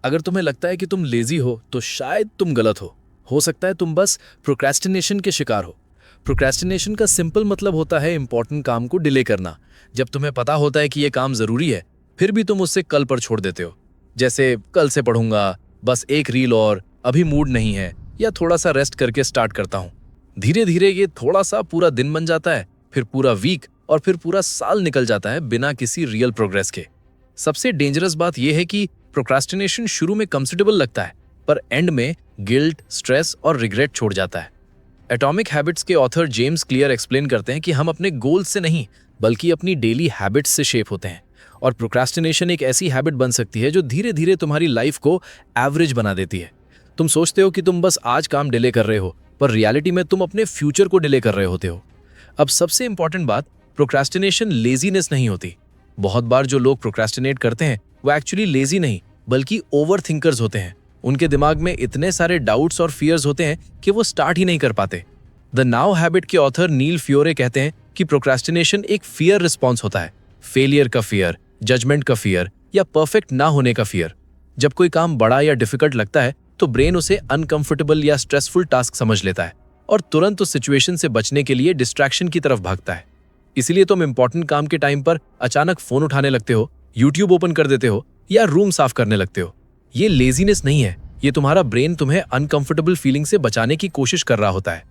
अगर तुम्हें लगता है कि तुम लेजी हो तो शायद तुम गलत हो सकता है तुम बस प्रोक्रेस्टिनेशन के शिकार हो। प्रोक्रेस्टिनेशन का सिंपल मतलब होता है इंपॉर्टेंट काम को डिले करना। जब तुम्हें पता होता है कि ये काम जरूरी है, फिर भी तुम उससे कल पर छोड़ देते हो। जैसे कल से पढ़ूंगा, बस एक रील और, अभी मूड नहीं है, या थोड़ा सा रेस्ट करके स्टार्ट करता हूँ। धीरे धीरे ये थोड़ा सा पूरा दिन बन जाता है, फिर पूरा वीक और फिर पूरा साल निकल जाता है बिना किसी रियल प्रोग्रेस के। सबसे डेंजरस बात यह है कि प्रोक्रास्टिनेशन शुरू में कंफर्टेबल लगता है, पर एंड में गिल्ट, स्ट्रेस और रिग्रेट छोड़ जाता है। एटॉमिक हैबिट्स के ऑथर जेम्स क्लियर एक्सप्लेन करते हैं कि हम अपने गोल से नहीं बल्कि अपनी डेली हैबिट्स से शेप होते हैं, और प्रोक्रास्टिनेशन एक ऐसी हैबिट बन सकती है जो धीरे धीरे तुम्हारी लाइफ को एवरेज बना देती है। तुम सोचते हो कि तुम बस आज काम डिले कर रहे हो, पर रियलिटी में तुम अपने फ्यूचर को डिले कर रहे होते हो। अब सबसे इंपॉर्टेंट बात, प्रोक्रास्टिनेशन लेजीनेस नहीं होती। बहुत बार जो लोग प्रोक्रास्टिनेट करते हैं वो एक्चुअली लेजी नहीं बल्कि ओवर थिंकर्स होते हैं। उनके दिमाग में इतने सारे डाउट्स और फियर्स होते हैं कि वो स्टार्ट ही नहीं कर पाते। द नाउ हैबिट के ऑथर नील फियोरे कहते हैं कि प्रोक्रास्टिनेशन एक फियर रिस्पॉन्स होता है। फेलियर का फियर, जजमेंट का फियर या परफेक्ट ना होने का फियर। जब कोई काम बड़ा या डिफिकल्ट लगता है तो ब्रेन उसे अनकंफर्टेबल या स्ट्रेसफुल टास्क समझ लेता है और तुरंत उस सिचुएशन से बचने के लिए डिस्ट्रैक्शन की तरफ भागता है। इसीलिए तुम इंपॉर्टेंट काम के टाइम पर अचानक फोन उठाने लगते हो, यूट्यूब ओपन कर देते हो या रूम साफ करने लगते हो। ये लेजीनेस नहीं है, ये तुम्हारा ब्रेन तुम्हें अनकंफर्टेबल फीलिंग से बचाने की कोशिश कर रहा होता है।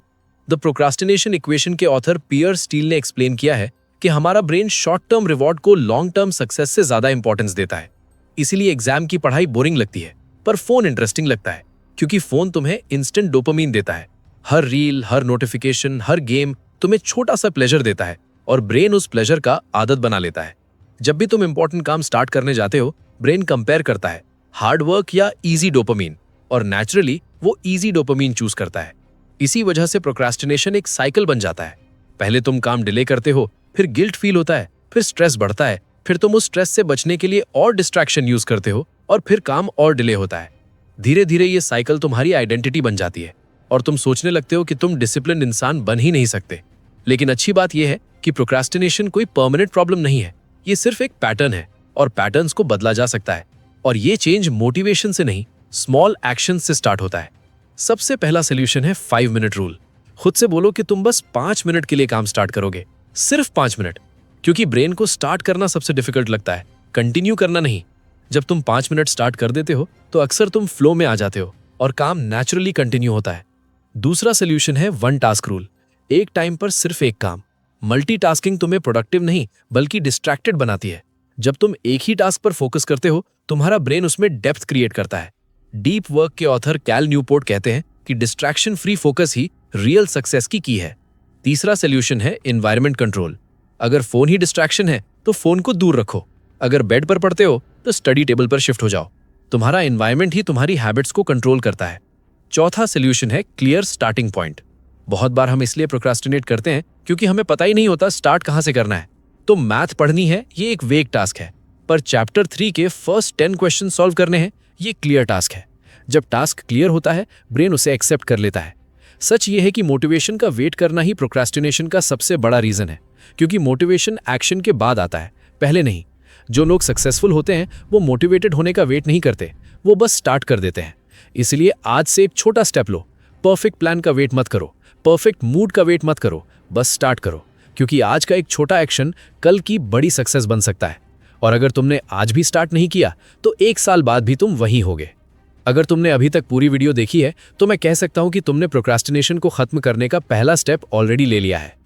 द प्रोक्रास्टिनेशन इक्वेशन के ऑथर पियर स्टील ने एक्सप्लेन किया है कि हमारा ब्रेन शॉर्ट टर्म रिवॉर्ड को लॉन्ग टर्म सक्सेस से ज्यादा इंपॉर्टेंस देता है। इसीलिए एग्जाम की पढ़ाई बोरिंग लगती है पर फोन इंटरेस्टिंग लगता है, क्योंकि फोन तुम्हें इंस्टेंट डोपामीन देता है। हर रील, हर नोटिफिकेशन, हर गेम तुम्हें छोटा सा प्लेजर देता है और ब्रेन उस प्लेजर का आदत बना लेता है। जब भी तुम इंपॉर्टेंट काम स्टार्ट करने जाते हो, ब्रेन कंपेयर करता है हार्ड वर्क या इजी डोपामीन, और नेचुरली वो इजी डोपामीन चूज करता है। इसी वजह से प्रोक्रास्टिनेशन एक साइकिल बन जाता है। पहले तुम काम डिले करते हो, फिर गिल्ट फील होता है, फिर स्ट्रेस बढ़ता है, फिर तुम उस स्ट्रेस से बचने के लिए और डिस्ट्रैक्शन यूज करते हो और फिर काम और डिले होता है। धीरे धीरे ये साइकिल तुम्हारी आइडेंटिटी बन जाती है और तुम सोचने लगते हो कि तुम डिसिप्लिन इंसान बन ही नहीं सकते। लेकिन अच्छी बात यह है कि प्रोक्रास्टिनेशन कोई परमानेंट प्रॉब्लम नहीं है, ये सिर्फ एक पैटर्न है और पैटर्न्स को बदला जा सकता है। और ये चेंज मोटिवेशन से नहीं, स्मॉल एक्शन से स्टार्ट होता है। सबसे पहला सोल्यूशन है 5 मिनट रूल। खुद से बोलो कि तुम बस 5 मिनट के लिए काम स्टार्ट करोगे, सिर्फ 5 मिनट। क्योंकि ब्रेन को स्टार्ट करना सबसे डिफिकल्ट लगता है, कंटिन्यू करना नहीं। जब तुम 5 मिनट स्टार्ट कर देते हो तो अक्सर तुम फ्लो में आ जाते हो और काम नेचुरली कंटिन्यू होता है। दूसरा सोल्यूशन है 1 टास्क रूल। एक टाइम पर सिर्फ एक काम। मल्टीटास्किंग तुम्हें प्रोडक्टिव नहीं बल्कि डिस्ट्रैक्टेड बनाती है। जब तुम एक ही टास्क पर फोकस करते हो, तुम्हारा ब्रेन उसमें डेप्थ क्रिएट करता है। डीप वर्क के ऑथर कैल न्यूपोर्ट कहते हैं कि डिस्ट्रैक्शन फ्री फोकस ही रियल सक्सेस की है। तीसरा सोल्यूशन है एनवायरनमेंट कंट्रोल। अगर फोन ही डिस्ट्रैक्शन है तो फोन को दूर रखो। अगर बेड पर पढ़ते हो तो स्टडी टेबल पर शिफ्ट हो जाओ। तुम्हारा एनवायरनमेंट ही तुम्हारी हैबिट्स को कंट्रोल करता है। चौथा सोल्यूशन है क्लियर स्टार्टिंग पॉइंट। बहुत बार हम इसलिए प्रोक्रास्टिनेट करते हैं क्योंकि हमें पता ही नहीं होता स्टार्ट कहां से करना है। तो मैथ पढ़नी है, ये एक वेग टास्क है, पर चैप्टर 3 के फर्स्ट 10 क्वेश्चन सॉल्व करने हैं, ये क्लियर टास्क है। जब टास्क क्लियर होता है, ब्रेन उसे एक्सेप्ट कर लेता है। सच ये है कि मोटिवेशन का वेट करना ही प्रोक्रास्टिनेशन का सबसे बड़ा रीजन है, क्योंकि मोटिवेशन एक्शन के बाद आता है, पहले नहीं। जो लोग सक्सेसफुल होते हैं वो मोटिवेटेड होने का वेट नहीं करते, वो बस स्टार्ट कर देते हैं। इसलिए आज से एक छोटा स्टेप लो। परफेक्ट प्लान का वेट मत करो, परफेक्ट मूड का वेट मत करो, बस स्टार्ट करो। क्योंकि आज का एक छोटा एक्शन कल की बड़ी सक्सेस बन सकता है। और अगर तुमने आज भी स्टार्ट नहीं किया तो 1 साल बाद भी तुम वहीं होगे। अगर तुमने अभी तक पूरी वीडियो देखी है तो मैं कह सकता हूं कि तुमने प्रोक्रास्टिनेशन को खत्म करने का पहला स्टेप ऑलरेडी ले लिया है।